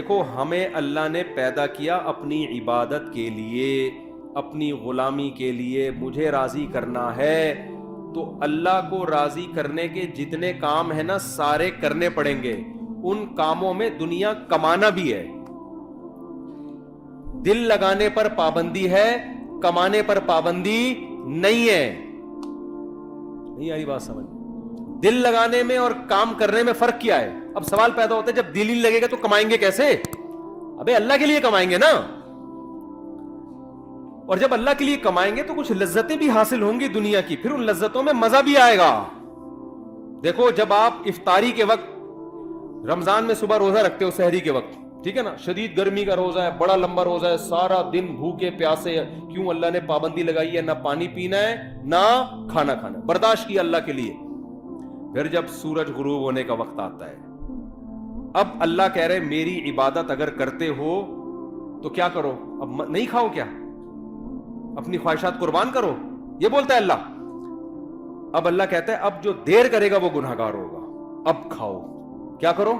دیکھو ہمیں اللہ نے پیدا کیا اپنی عبادت کے لیے, اپنی غلامی کے لیے, مجھے راضی کرنا ہے. تو اللہ کو راضی کرنے کے جتنے کام ہیں نا سارے کرنے پڑیں گے. ان کاموں میں دنیا کمانا بھی ہے. دل لگانے پر پابندی ہے, کمانے پر پابندی نہیں ہے. نہیں آئی بات سمجھ؟ دل لگانے میں اور کام کرنے میں فرق کیا ہے؟ اب سوال پیدا ہوتا ہے جب دل ہی لگے گا تو کمائیں گے کیسے؟ ابے اللہ کے لیے کمائیں گے نا. اور جب اللہ کے لیے کمائیں گے تو کچھ لذتیں بھی حاصل ہوں گی دنیا کی, پھر ان لذتوں میں مزہ بھی آئے گا. دیکھو جب آپ افطاری کے وقت رمضان میں صبح روزہ رکھتے ہو سحری کے وقت, ٹھیک ہے نا, شدید گرمی کا روزہ ہے, بڑا لمبا روزہ ہے, سارا دن بھوکے پیاسے, کیوں اللہ نے پابندی لگائی ہے, نہ پانی پینا ہے نہ کھانا کھانا, برداشت کیا اللہ کے لیے. پھر جب سورج غروب ہونے کا وقت آتا ہے, اب اللہ کہہ رہے میری عبادت اگر کرتے ہو تو کیا کرو, اب نہیں کھاؤ کیا, اپنی خواہشات قربان کرو, یہ بولتا ہے اللہ. اب اللہ کہتا ہے اب جو دیر کرے گا وہ گناہگار ہوگا, اب کھاؤ, کیا کرو.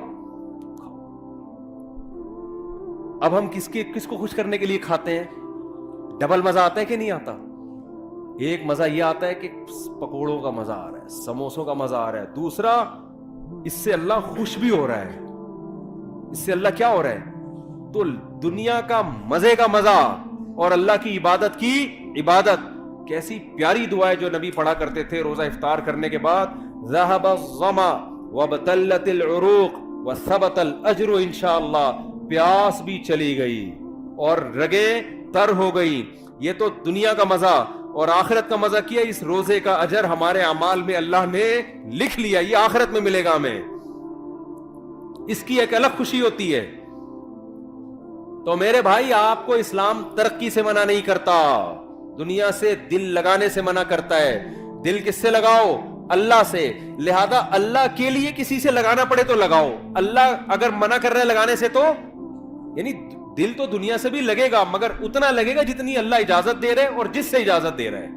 اب ہم کس کو خوش کرنے کے لیے کھاتے ہیں؟ ڈبل مزہ آتا ہے کہ نہیں آتا؟ ایک مزہ یہ آتا ہے کہ پکوڑوں کا مزہ آ رہا ہے, سموسوں کا مزہ آ رہا ہے. دوسرا اس سے اللہ خوش بھی ہو رہا ہے, اس سے اللہ کیا ہو رہا ہے؟ تو دنیا کا مزے کا مزہ اور اللہ کی عبادت کی عبادت. کیسی پیاری دعا ہے جو نبی پڑھا کرتے تھے روزہ افطار کرنے کے بعد, ذهب الظما وابتلت العروق وثبت الاجر انشاءاللہ. پیاس بھی چلی گئی اور رگیں تر ہو گئی. یہ تو دنیا کا مزہ, اور آخرت کا مزہ کیا, اس روزے کا اجر ہمارے اعمال میں اللہ نے لکھ لیا, یہ آخرت میں ملے گا ہمیں. اس کی ایک الگ خوشی ہوتی ہے. تو میرے بھائی آپ کو اسلام ترقی سے منع نہیں کرتا, دنیا سے دل لگانے سے منع کرتا ہے. دل کس سے لگاؤ؟ اللہ سے. لہذا اللہ کے لیے کسی سے لگانا پڑے تو لگاؤ. اللہ اگر منع کر رہے لگانے سے تو یعنی دل تو دنیا سے بھی لگے گا مگر اتنا لگے گا جتنی اللہ اجازت دے رہے اور جس سے اجازت دے رہے.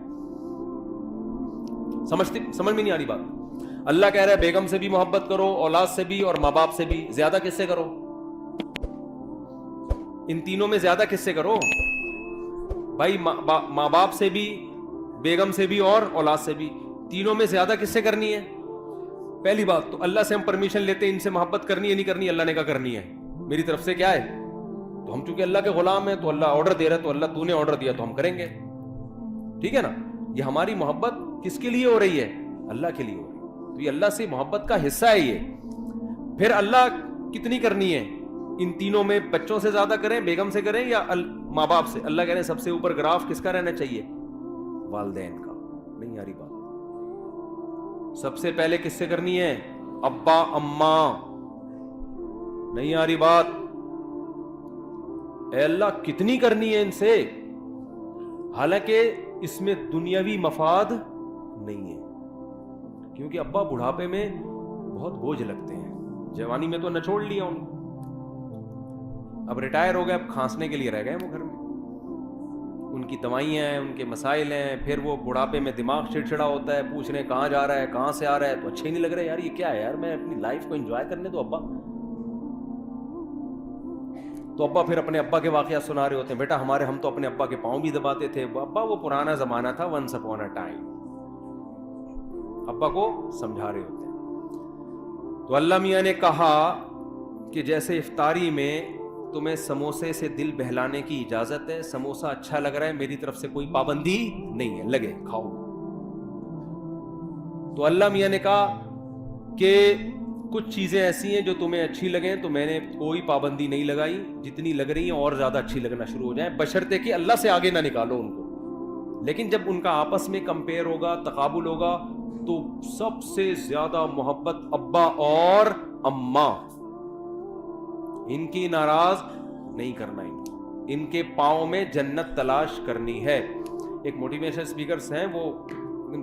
سمجھ میں نہیں آ رہی بات؟ اللہ کہہ رہا ہے بیگم سے بھی محبت کرو, اولاد سے بھی اور ماں باپ سے بھی. زیادہ کس سے کرو؟ ان تینوں میں زیادہ کس سے کرو بھائی؟ ماں باپ سے بھی, بیگم سے بھی اور اولاد سے بھی. تینوں میں زیادہ کس سے کرنی ہے؟ پہلی بات تو اللہ سے ہم پرمیشن لیتے ہیں ان سے محبت کرنی ہے نہیں کرنی, اللہ نے کہا کرنی ہے, میری طرف سے کیا ہے. تو ہم چونکہ اللہ کے غلام ہیں تو اللہ آرڈر دے رہا ہے, تو اللہ تو نے آرڈر دیا تو ہم کریں گے, ٹھیک ہے نا. یہ ہماری محبت کس کے لیے ہو رہی ہے؟ اللہ کے لیے ہو رہی ہے. تو یہ اللہ سے محبت کا حصہ ہے یہ. پھر اللہ کتنی کرنی ہے؟ ان تینوں میں بچوں سے زیادہ کریں, بیگم سے کریں یا ماں باپ سے؟ اللہ کہہ رہے ہیں سب سے اوپر گراف کس کا رہنا چاہیے؟ والدین کا. نہیں آ رہی بات؟ سب سے پہلے کس سے کرنی ہے؟ ابا اماں. نہیں آ رہی بات؟ اے اللہ کتنی کرنی ہے ان سے, حالانکہ اس میں دنیاوی مفاد نہیں ہے, کیونکہ ابا بڑھاپے میں بہت بوجھ لگتے ہیں. جوانی میں تو نچوڑ لیا ان کو, اب ریٹائر ہو گئے, اب کھانسنے کے لیے رہ گئے وہ گھر میں. ان کی دوائیاں ہیں, ان کے مسائل ہیں, پھر وہ بڑھاپے میں دماغ چڑچڑا ہوتا ہے, پوچھ رہے ہیں کہاں جا رہا ہے, کہاں سے آ رہا ہے, تو اچھے نہیں لگ رہے یار, یہ کیا ہے یار, میں اپنی لائف کو انجوائے کرنے دو ابا. تو ابا پھر اپنے ابا کے واقعات سنا رہے ہوتے ہیں, بیٹا ہم تو اپنے ابا کے پاؤں بھی دباتے تھے. ابا وہ پرانا زمانہ تھا, ونس اپون اے ٹائم. ابا کو سمجھا رہے ہوتے ہیں. تو اللہ میاں نے کہا کہ جیسے افطاری میں تمہیں سموسے سے دل بہلانے کی اجازت ہے, سموسا اچھا لگ رہا ہے, میری طرف سے کوئی پابندی نہیں ہے, لگے کھاؤ. تو اللہ میاں نے کہا کہ کچھ چیزیں ایسی ہیں جو تمہیں اچھی لگیں تو میں نے کوئی پابندی نہیں لگائی, جتنی لگ رہی ہیں اور زیادہ اچھی لگنا شروع ہو جائیں, بشرطے کہ اللہ سے آگے نہ نکالو ان کو. لیکن جب ان کا آپس میں کمپیئر ہوگا, تقابل ہوگا, تو سب سے زیادہ محبت ابا اور اماں, ان کی ناراض نہیں کرنا, ان کے پاؤں میں جنت تلاش کرنی ہے. ایک موٹیویشن اسپیکرز ہیں, وہ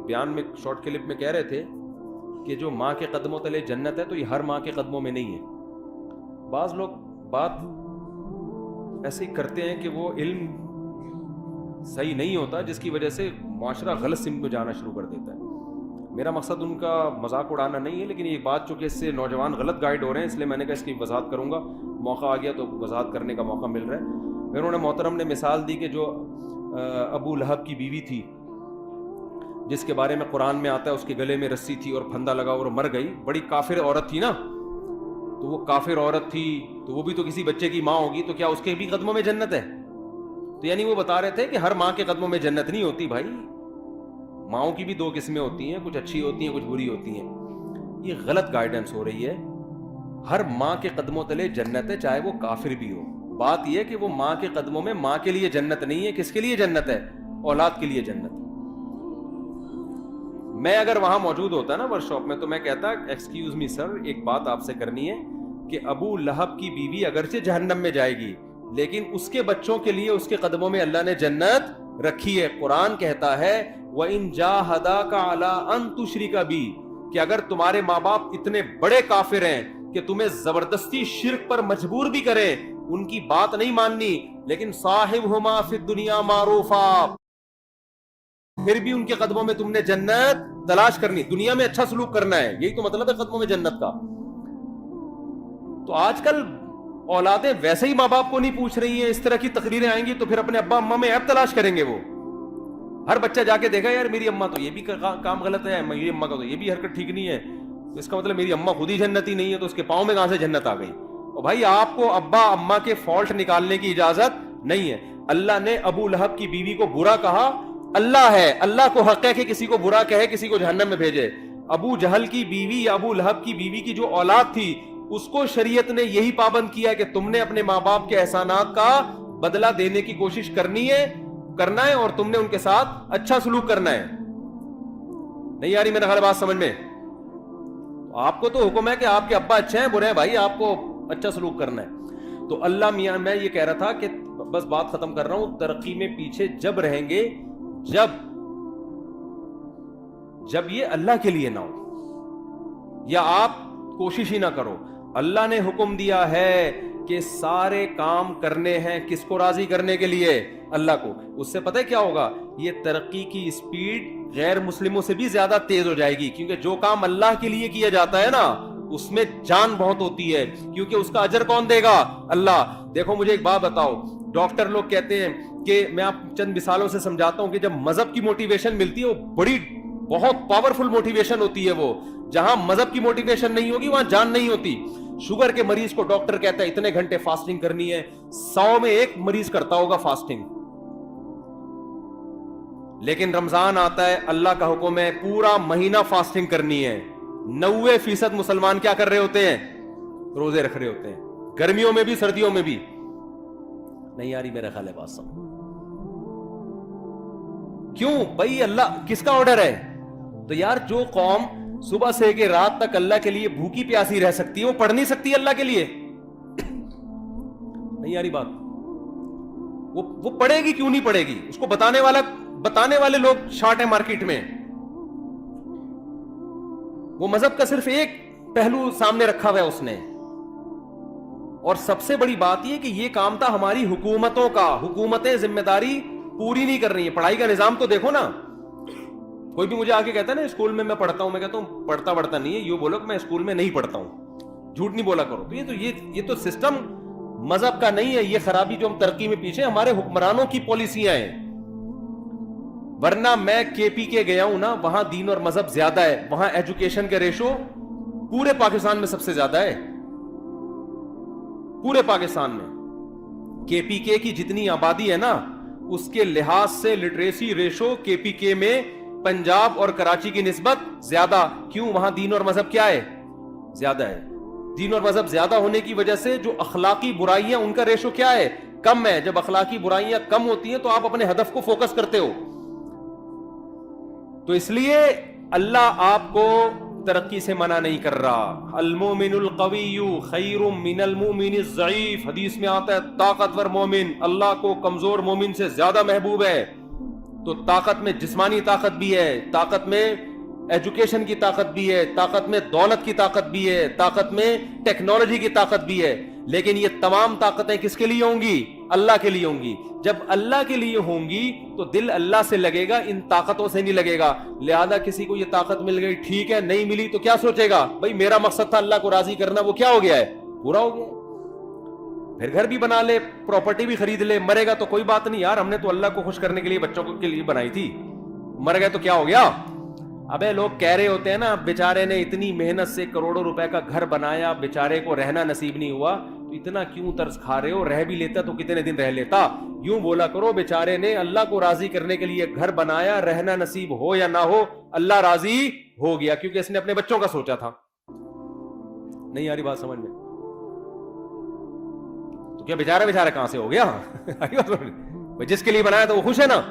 بیان میں شارٹ کلپ میں کہہ رہے تھے کہ جو ماں کے قدموں تلے جنت ہے تو یہ ہر ماں کے قدموں میں نہیں ہے. بعض لوگ بات ایسے ہی کرتے ہیں کہ وہ علم صحیح نہیں ہوتا, جس کی وجہ سے معاشرہ غلط سمت میں جانا شروع کر دیتا ہے. میرا مقصد ان کا مذاق اڑانا نہیں ہے, لیکن یہ بات چونکہ اس سے نوجوان غلط گائیڈ ہو رہے ہیں, اس لیے میں نے کہا اس کی وضاحت کروں گا. موقع آ گیا تو وضاحت کرنے کا موقع مل رہا ہے. انہوں نے محترم نے مثال دی کہ جو ابو لہب کی بیوی تھی جس کے بارے میں قرآن میں آتا ہے اس کے گلے میں رسی تھی اور پھندا لگا اور مر گئی, بڑی کافر عورت تھی نا, تو وہ کافر عورت تھی تو وہ بھی تو کسی بچے کی ماں ہوگی, تو کیا اس کے بھی قدموں میں جنت ہے؟ تو یعنی وہ بتا رہے تھے کہ ہر ماں کے قدموں میں جنت نہیں ہوتی بھائی, ماؤں کی بھی دو قسمیں ہوتی ہیں, کچھ اچھی ہوتی ہیں کچھ بری ہوتی ہیں. یہ غلط گائیڈنس ہو رہی ہے. ہر ماں کے قدموں تلے جنت ہے, چاہے وہ کافر بھی ہو. بات یہ کہ وہ ماں کے قدموں میں ماں کے لیے جنت نہیں ہے, کس کے لیے جنت ہے؟ اولاد کے لیے جنت. میں اگر وہاں موجود ہوتا نا ورک شاپ میں تو میں کہتا ایکسکیوز می سر, ایک بات آپ سے کرنی ہے کہ ابو لہب کی بیوی اگرچہ جہنم میں جائے گی لیکن اس کے بچوں کے لیے اس کے قدموں میں اللہ نے جنت رکھی ہے. قرآن کہتا ہے وَإِن جَاهَدَاكَ عَلَىٰ أَن تُشْرِكَ بِي, کہ اگر تمہارے ماں باپ اتنے بڑے کافر ہیں کہ تمہیں زبردستی شرک پر مجبور بھی کریں, ان کی بات نہیں ماننی, لیکن صاحبہما فی الدنیا معروفا, پھر بھی ان کے قدموں میں تم نے جنت تلاش کرنی, دنیا میں اچھا سلوک کرنا ہے, یہی تو مطلب ہے قدموں میں جنت کا. تو آج کل اولادیں ویسے ہی ماں باپ کو نہیں پوچھ رہی ہیں, اس طرح کی تقریریں آئیں گی تو پھر اپنے ابا اماں میں عیب تلاش کریں گے. وہ ہر بچہ جا کے دیکھا یار میری اماں تو یہ بھی کام غلط ہے, میری اماں کا تو یہ بھی حرکت ٹھیک نہیں ہے, تو اس کا مطلب میری اماں خود ہی جنتی نہیں ہے, تو اس کے پاؤں میں کہاں سے جنت آ گئی؟ اور بھائی آپ کو ابا اماں کے فالٹ نکالنے کی اجازت نہیں ہے. اللہ نے ابو لہب کی بیوی کو برا کہا, اللہ ہے, اللہ کو حق ہے کہ کسی کو برا کہے, کسی کو جہنم میں بھیجے. ابو جہل کی بیوی یا ابو لہب کی بیوی کی جو اولاد تھی اس کو شریعت نے یہی پابند کیا کہ تم نے اپنے ماں باپ کے احسانات کا بدلہ دینے کی کوشش کرنا ہے اور تم نے ان کے ساتھ اچھا سلوک کرنا ہے. نہیں آ رہی میرا خیال بات سمجھ میں؟ آپ کو تو حکم ہے کہ آپ کے ابا اچھے ہیں برے ہیں, بھائی آپ کو اچھا سلوک کرنا ہے. تو اللہ میاں, میں یہ کہہ رہا تھا کہ بس بات ختم کر رہا ہوں, ترقی میں پیچھے جب رہیں گے جب یہ اللہ کے لیے نہ ہو یا آپ کوشش ہی نہ کرو. اللہ نے حکم دیا ہے کہ سارے کام کرنے ہیں کس کو راضی کرنے کے لیے؟ اللہ کو. اس سے پتہ ہے کیا ہوگا؟ یہ ترقی کی اسپیڈ غیر مسلموں سے بھی زیادہ تیز ہو جائے گی, کیونکہ جو کام اللہ کے لیے کیا جاتا ہے نا اس میں جان بہت ہوتی ہے, کیونکہ اس کا اجر کون دے گا؟ اللہ. دیکھو مجھے ایک بات بتاؤ, ڈاکٹر لوگ کہتے ہیں کہ میں آپ چند مثالوں سے سمجھاتا ہوں کہ جب مذہب کی موٹیویشن ملتی ہے وہ بہت پاورفل موٹیویشن ہوتی ہے. وہ جہاں مذہب کی موٹیویشن نہیں ہوگی وہاں جان نہیں ہوتی. شوگر کے مریض کو ڈاکٹر کہتا ہے اتنے گھنٹے فاسٹنگ کرنی ہے, 100 میں 1 مریض کرتا ہوگا فاسٹنگ. لیکن رمضان آتا ہے, اللہ کا حکم ہے پورا مہینہ فاسٹنگ کرنی ہے. 90% مسلمان کیا کر رہے ہوتے ہیں؟ روزے رکھ رہے ہوتے ہیں, گرمیوں میں بھی سردیوں میں بھی. نہیں آ رہی میرا خیال ہے بات سمجھ. کیوں بھائی؟ اللہ کس کا آرڈر ہے؟ تو یار جو قوم صبح سے کہ رات تک اللہ کے لیے بھوکی پیاسی رہ سکتی ہے وہ پڑھ نہیں سکتی اللہ کے لیے؟ نہیں آ رہی بات. وہ پڑھے گی کیوں نہیں پڑھے گی؟ اس کو بتانے والے لوگ شارٹ ہیں مارکیٹ میں. وہ مذہب کا صرف ایک پہلو سامنے رکھا ہوا ہے اس نے. اور سب سے بڑی بات یہ کہ یہ کام تھا ہماری حکومتوں کا. حکومتیں ذمہ داری پوری نہیں کر رہی ہیں. پڑھائی کا نظام تو دیکھو نا. کوئی بھی مجھے آگے کہتا ہے نا اسکول میں پڑھتا ہوں, میں کہتا ہوں پڑھتا نہیں ہے, یوں بولو کہ میں اسکول میں نہیں پڑھتا ہوں, جھوٹ نہیں بولا کرو. تو یہ تو سسٹم مذہب کا نہیں ہے. یہ خرابی جو ہم ترقی میں پیچھے ہمارے حکمرانوں کی پالیسیاں ہیں. ورنہ میں کے پی کے گیا ہوں نا, وہاں دین اور مذہب زیادہ ہے. وہاں ایجوکیشن کے ریشو پورے پاکستان میں سب سے زیادہ ہے. پورے پاکستان میں کے پی کے کی جتنی آبادی ہے نا اس کے لحاظ سے لٹریسی ریشو کے پی کے میں پنجاب اور کراچی کی نسبت زیادہ. کیوں؟ وہاں دین اور مذہب کیا ہے؟ زیادہ ہے. دین اور مذہب زیادہ ہونے کی وجہ سے جو اخلاقی برائیاں ان کا ریشو کیا ہے؟ کم ہے. جب اخلاقی برائیاں کم ہوتی ہیں تو آپ اپنے ہدف کو فوکس کرتے ہو. تو اس لیے اللہ آپ کو ترقی سے منع نہیں کر رہا. المومن القوی خیر من المومن الضعیف. حدیث میں آتا ہے طاقتور مومن اللہ کو کمزور مومن سے زیادہ محبوب ہے. تو طاقت میں جسمانی طاقت بھی ہے, طاقت میں ایجوکیشن کی طاقت بھی ہے, طاقت میں دولت کی طاقت بھی ہے, طاقت میں ٹیکنالوجی کی طاقت بھی ہے. لیکن یہ تمام طاقتیں کس کے لیے ہوں گی؟ اللہ کے لیے ہوں گی. جب اللہ کے لیے ہوں گی تو دل اللہ سے لگے گا, ان طاقتوں سے نہیں لگے گا. لہذا کسی کو یہ طاقت مل گئی ٹھیک ہے, نہیں ملی تو کیا سوچے گا؟ بھائی میرا مقصد تھا اللہ کو راضی کرنا, وہ کیا ہو گیا ہے؟ پورا ہو گیا. پھر گھر بھی بنا لے, پراپرٹی بھی خرید لے, مرے گا تو کوئی بات نہیں یار, ہم نے تو اللہ کو خوش کرنے کے لیے بچوں کے لیے بنائی تھی, مر گئے تو کیا ہو گیا. ابے لوگ کہہ رہے ہوتے ہیں نا, بیچارے نے اتنی محنت سے کروڑوں روپے کا گھر بنایا, بیچارے کو رہنا نصیب نہیں ہوا, تو اتنا کیوں طرز کھا رہے ہو, رہ بھی لیتا تو کتنے دن رہ لیتا. یوں بولا کرو, بیچارے نے اللہ کو راضی کرنے کے لیے گھر بنایا, رہنا نصیب ہو یا نہ ہو اللہ راضی ہو گیا, کیونکہ اس نے اپنے بچوں کا سوچا تھا. نہیں آ رہی بات سمجھ میں؟ تو کیا بیچارہ کہاں سے ہو گیا؟ جس کے لیے بنایا تو وہ خوش ہے نا.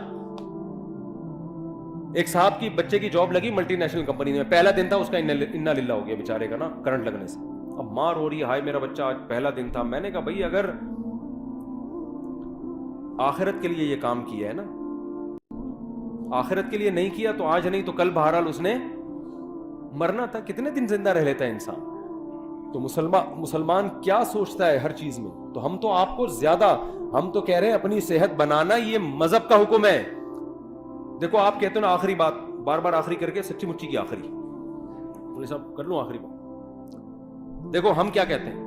ایک صاحب کی بچے کی جاب لگی ملٹی نیشنل کمپنی میں, پہلا دن تھا اس کا, انا للہ ہو گیا بیچارے کا نا کرنٹ لگنے سے. اب مار ہو رہی ہے, ہائے میرا بچہ آج پہلا دن تھا. میں نے کہا بھائی اگر آخرت کے لیے یہ کام کیا ہے نا, آخرت کے لیے نہیں کیا تو آج نہیں تو کل بہرحال اس نے مرنا تھا, کتنے دن زندہ رہ لیتا ہے انسان. تو مسلمان کیا سوچتا ہے ہر چیز میں. تو ہم تو آپ کو زیادہ, ہم تو کہہ رہے ہیں اپنی صحت بنانا یہ مذہب کا حکم ہے. دیکھو آپ کہتے ہیں نا آخری بات, بار بار آخری کر کے سچی مچی کی آخری, صاحب کر لوں آخری بات. دیکھو ہم کیا کہتے ہیں,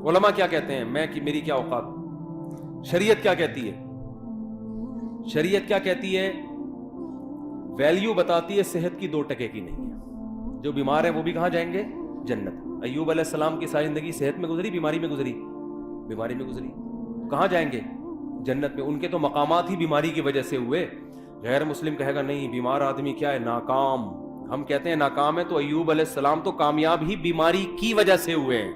علماء کیا کہتے ہیں, میں کہ میری کیا اوقات, شریعت کیا کہتی ہے. شریعت کیا کہتی ہے, ویلیو بتاتی ہے صحت کی 2 ٹکے کی نہیں ہے. جو بیمار ہیں وہ بھی کہاں جائیں گے, جنت. ایوب علیہ السلام کی ساری زندگی صحت میں گزری, بیماری میں گزری, بیماری میں گزری, کہاں جائیں گے, جنت میں. ان کے تو مقامات ہی بیماری کی وجہ سے ہوئے. غیر مسلم کہے گا نہیں بیمار آدمی کیا ہے, ناکام. ہم کہتے ہیں ناکام ہے, تو ایوب علیہ السلام تو کامیاب ہی بیماری کی وجہ سے ہوئے ہیں.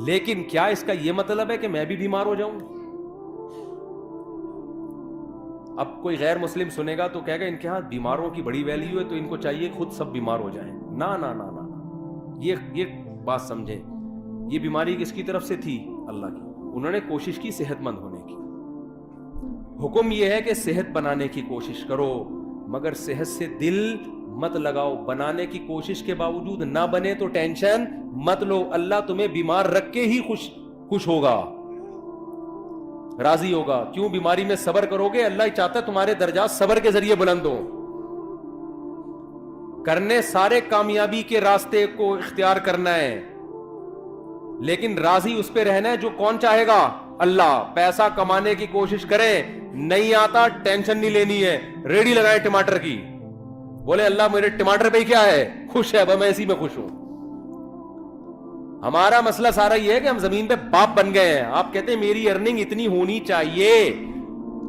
لیکن کیا اس کا یہ مطلب ہے کہ میں بھی بیمار ہو جاؤں؟ اب کوئی غیر مسلم سنے گا تو کہے گا ان کے ہاں بیماروں کی بڑی ویلیو ہے, تو ان کو چاہیے خود سب بیمار ہو جائیں. نا نا نا نا, یہ بات سمجھیں. یہ بیماری کس کی طرف سے تھی, اللہ کی. انہوں نے کوشش کی صحت مند ہونے کی. حکم یہ ہے کہ صحت بنانے کی کوشش کرو, مگر صحت سے دل مت لگاؤ. بنانے کی کوشش کے باوجود نہ بنے تو ٹینشن مت لو, اللہ تمہیں بیمار رکھ کے ہی خوش ہوگا, راضی ہوگا. کیوں بیماری میں صبر کرو گے, اللہ ہی چاہتا ہے تمہارے درجات صبر کے ذریعے بلند ہو. کرنے سارے کامیابی کے راستے کو اختیار کرنا ہے, لیکن راضی اس پہ رہنا ہے جو کون چاہے گا, اللہ. پیسہ کمانے کی کوشش کریں, نہیں آتا ٹینشن نہیں لینی ہے, ریڈی لگائے ٹماٹر کی, بولے اللہ میرے ٹماٹر پہ کیا ہے, خوش ہے, میں اسی میں خوش ہوں. ہمارا مسئلہ سارا یہ ہے کہ ہم زمین پہ باپ بن گئے ہیں. آپ کہتے ہیں میری ارننگ اتنی ہونی چاہیے,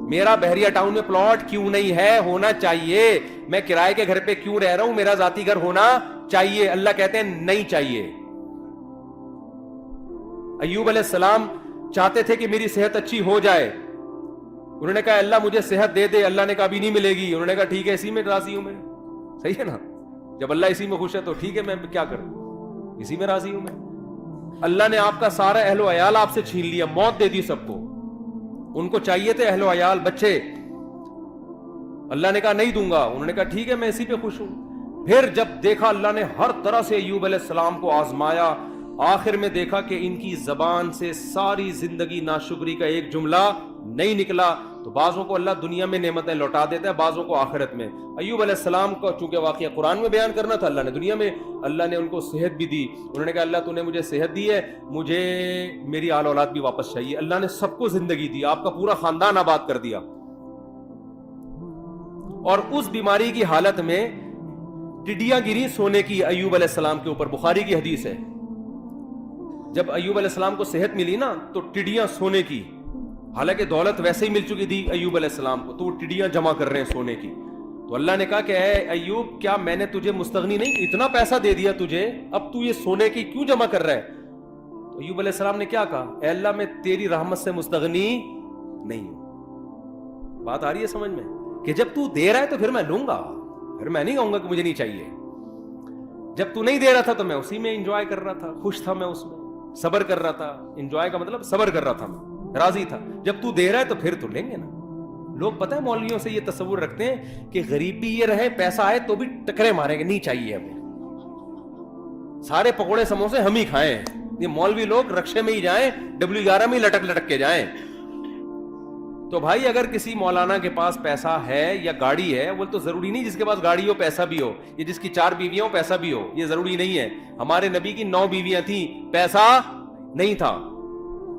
میرا بحریہ ٹاؤن میں پلاٹ کیوں نہیں ہے, ہونا چاہیے. میں کرائے کے گھر پہ کیوں رہ رہا ہوں, میرا ذاتی گھر ہونا چاہیے. اللہ کہتے ہیں نہیں چاہیے. ایوب علیہ السلام چاہتے تھے کہ میری صحت اچھی ہو جائے. انہوں نے کہا اللہ مجھے صحت دے دے. اللہ نے کہا ابھی نہیں ملے گی. انہوں نے کہا ٹھیک ہے اسی میں راضی ہوں میں. صحیح ہے نا, جب اللہ اسی میں خوش ہے تو ٹھیک ہے, میں کیا کروں, اسی میں راضی ہوں میں. اللہ نے آپ کا سارا اہل و عیال آپ سے چھین لیا, موت دے دی سب کو. ان کو چاہیے تھے اہل و عیال بچے, اللہ نے کہا نہیں دوں گا. انہوں نے کہا ٹھیک ہے میں اسی پہ خوش ہوں. پھر جب دیکھا اللہ نے ہر طرح سے ایوب علیہ السلام کو آزمایا, آخر میں دیکھا کہ ان کی زبان سے ساری زندگی ناشکری کا ایک جملہ نہیں نکلا. تو بعضوں کو اللہ دنیا میں نعمتیں لوٹا دیتا ہے, بعضوں کو آخرت میں. ایوب علیہ السلام کو چونکہ واقعہ قرآن میں بیان کرنا تھا, اللہ نے دنیا میں, اللہ نے ان کو صحت بھی دی. انہوں نے کہا اللہ تو نے مجھے صحت دی ہے, مجھے میری آل اولاد بھی واپس چاہیے. اللہ نے سب کو زندگی دی, آپ کا پورا خاندان آباد کر دیا. اور اس بیماری کی حالت میں ٹڈیاں گری سونے کی ایوب علیہ السلام کے اوپر. بخاری کی حدیث ہے, جب ایوب علیہ السلام کو صحت ملی نا تو ٹڈیاں سونے کی, حالانکہ دولت ویسے ہی مل چکی تھی ایوب علیہ السلام کو, تو وہ ٹڈیاں جمع کر رہے ہیں سونے کی. تو اللہ نے کہا کہ اے ایوب کیا میں نے تجھے مستغنی نہیں, اتنا پیسہ دے دیا تجھے, اب تو یہ سونے کی کیوں جمع کر رہا ہے. تو ایوب علیہ السلام نے کیا کہا, اے اللہ میں تیری رحمت سے مستغنی نہیں ہوں. بات آ رہی ہے سمجھ میں, کہ جب تو دے رہا ہے تو پھر میں لوں گا, پھر میں نہیں کہوں گا کہ مجھے نہیں چاہیے. جب تو نہیں دے رہا تھا تو میں اسی میں انجوائے کر رہا تھا, خوش تھا میں اس میں, صبر کر رہا تھا. انجوائے کا مطلب صبر کر رہا تھا میں, راضی تھا. جب تو دے رہا ہے تو پھر تو لیں گے نا. لوگ پتہ ہے مولویوں سے یہ تصور رکھتے ہیں کہ غریب بھی یہ رہے, پیسہ آئے تو بھی ٹکرے ماریں گے, نہیں چاہیے ہمیں, سارے پکوڑے سموسے ہم ہی کھائیں. یہ مولوی لوگ رکشے میں ہی جائیں, W11 میں لٹک لٹک کے جائیں. تو بھائی اگر کسی مولانا کے پاس پیسہ ہے یا گاڑی ہے, وہ تو ضروری نہیں جس کے پاس گاڑی ہو پیسہ بھی ہو, یہ جس کی 4 بیویاں ہو پیسہ بھی ہو, یہ ضروری نہیں ہے. ہمارے نبی کی 9 بیویاں تھیں, پیسہ نہیں تھا.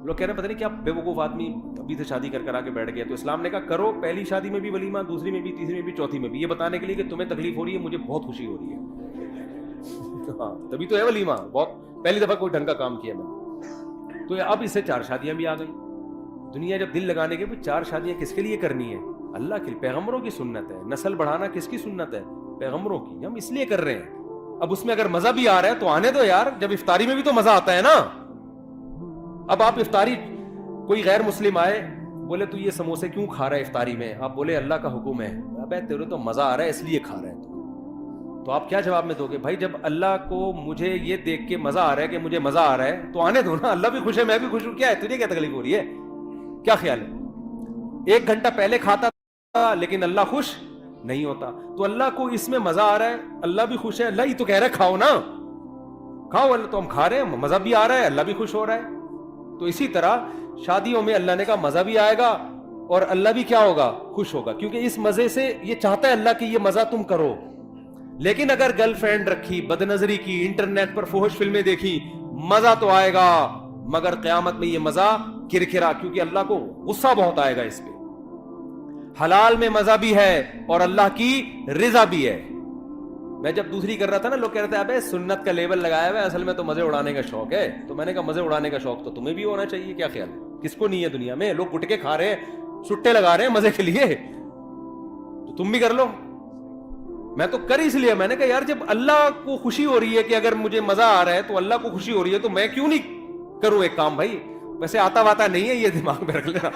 لوگ کہہ رہے ہیں پتہ نہیں کیا بیوقوف آدمی ابھی سے شادی کر آ کے بیٹھ گیا. تو اسلام نے کہا کرو, پہلی شادی میں بھی ولیمہ, دوسری میں بھی, تیسری میں بھی, چوتھی میں بھی, یہ بتانے کے لیے کہ تمہیں تکلیف ہو رہی ہے, مجھے بہت خوشی ہو رہی ہے. ہاں تبھی تو ہے ولیمہ, بہت پہلی دفعہ کوئی ڈھنگ کا کام کیا میں نے. تو اب اس سے 4 شادیاں بھی آ گئی. دنیا جب دل لگانے کے 4 شادیاں کس کے لیے کرنی ہے؟ اللہ کے, پیغمبروں کی سنت ہے. نسل بڑھانا کس کی سنت ہے؟ پیغمبروں کی. ہم اس لیے کر رہے ہیں. اب اس میں اگر مزہ بھی آ رہا ہے تو آنے دو یار, جب افطاری میں بھی تو مزہ آتا ہے نا. اب آپ افطاری, کوئی غیر مسلم آئے بولے تو یہ سموسے کیوں کھا رہا ہے افطاری میں, آپ بولے اللہ کا حکم ہے. ابے تیرے تو مزہ آ رہا ہے اس لیے کھا رہا ہے. تو آپ کیا جواب میں دو گے؟ بھائی جب اللہ کو مجھے یہ دیکھ کے مزہ آ رہا ہے کہ مجھے مزہ آ رہا ہے تو آنے دو نا. اللہ بھی خوش ہے, میں بھی خوش ہوں. کیا ہے تجھے کیا تکلیف ہو رہی ہے؟ کیا خیال ہے؟ 1 گھنٹہ پہلے کھاتا تھا لیکن اللہ خوش نہیں ہوتا. تو اللہ کو اس میں مزہ آ رہا ہے, اللہ بھی خوش ہے. اللہ ہی تو کہہ رہا ہے کھاؤ نا, کھاؤ. اللہ تو ہم کھا رہے ہیں, مزہ بھی آ رہا ہے, اللہ بھی خوش ہو رہا ہے. تو اسی طرح شادیوں میں اللہ نے کہا مزہ بھی آئے گا اور اللہ بھی کیا ہوگا؟ خوش ہوگا. کیونکہ اس مزے سے یہ چاہتا ہے اللہ کہ یہ مزہ تم کرو. لیکن اگر گرل فرینڈ رکھی, بد نظری کی, انٹرنیٹ پر فحش فلمیں دیکھی, مزہ تو آئے گا مگر قیامت میں یہ مزہ کرکرا, کیونکہ اللہ کو غصہ بہت آئے گا اس پہ. حلال میں مزہ بھی ہے اور اللہ کی رضا بھی ہے. میں جب دوسری کر رہا تھا نا, لوگ کہہ رہے تھے ابے سنت کا لیبل لگایا ہوا ہے, اصل میں تو مزے اڑانے کا شوق ہے. تو میں نے کہا مزے اڑانے کا شوق تو تمہیں بھی ہونا چاہیے. کیا خیال ہے؟ کس کو نہیں ہے دنیا میں؟ لوگ گٹکے کھا رہے ہیں, سٹے لگا رہے ہیں مزے کے لیے, تو تم بھی کر لو. میں تو کر اس لیے, میں نے کہا یار جب اللہ کو خوشی ہو رہی ہے کہ اگر مجھے مزہ آ رہا ہے تو اللہ کو خوشی ہو رہی ہے, تو میں کیوں نہیں کروں ایک کام. بھائی ویسے آتا واتا نہیں ہے, یہ دماغ میں رکھ لینا.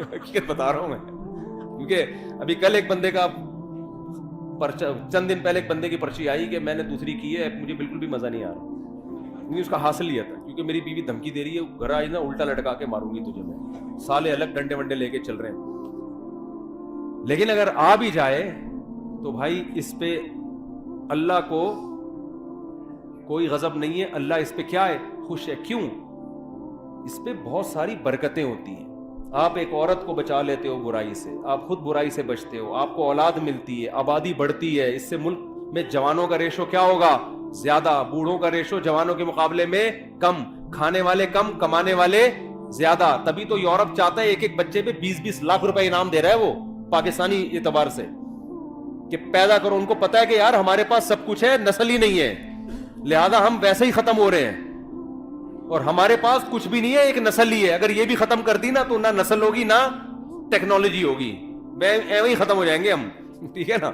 حقیقت بتا رہا ہوں میں, کیونکہ ابھی کل ایک بندے کا چند دن پہلے ایک بندے کی پرچی آئی کہ میں نے دوسری کی ہے, مجھے بالکل بھی مزہ نہیں آ رہا. کیونکہ اس کا حاصل لیا تھا, کیونکہ میری بیوی دھمکی دے رہی ہے, گھر آئی نا الٹا لٹکا کے ماروں گی تجھے میں. سالے الگ ڈنڈے ونڈے لے کے چل رہے ہیں. لیکن اگر آ بھی جائے تو بھائی اس پہ اللہ کو کوئی غضب نہیں ہے. اللہ اس پہ کیا ہے؟ خوش ہے. کیوں؟ اس پہ بہت ساری برکتیں ہوتی ہیں. آپ ایک عورت کو بچا لیتے ہو برائی سے, آپ خود برائی سے بچتے ہو, آپ کو اولاد ملتی ہے, آبادی بڑھتی ہے. اس سے ملک میں جوانوں کا ریشو کیا ہوگا؟ زیادہ. بوڑھوں کا ریشو جوانوں کے مقابلے میں کم. کھانے والے کم, کمانے والے زیادہ. تبھی تو یورپ چاہتا ہے ایک ایک بچے پہ 20-20 لاکھ روپے انعام دے رہا ہے وہ, پاکستانی اعتبار سے, کہ پیدا کرو. ان کو پتا ہے کہ یار ہمارے پاس سب کچھ ہے, نسل ہی نہیں ہے, لہذا ہم ویسے ہی ختم ہو رہے ہیں, اور ہمارے پاس کچھ بھی نہیں ہے, ایک نسل ہی ہے. اگر یہ بھی ختم کر دی نا تو نہ نسل ہوگی نہ ٹیکنالوجی ہوگی, ایویں ہی ختم ہو جائیں گے ہم. ٹھیک ہے نا؟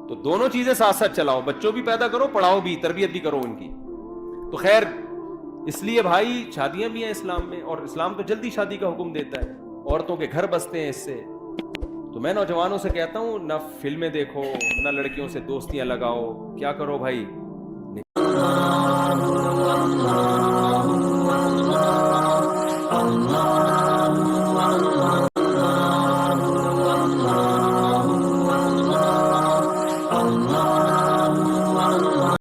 تو دونوں چیزیں ساتھ ساتھ چلاؤ, بچوں بھی پیدا کرو, پڑھاؤ بھی, تربیت بھی کرو ان کی. تو خیر اس لیے بھائی شادیاں بھی ہیں اسلام میں, اور اسلام تو جلدی شادی کا حکم دیتا ہے. عورتوں کے گھر بستے ہیں اس سے. تو میں نوجوانوں سے کہتا ہوں نہ فلمیں دیکھو, نہ لڑکیوں سے دوستیاں لگاؤ. کیا کرو بھائی؟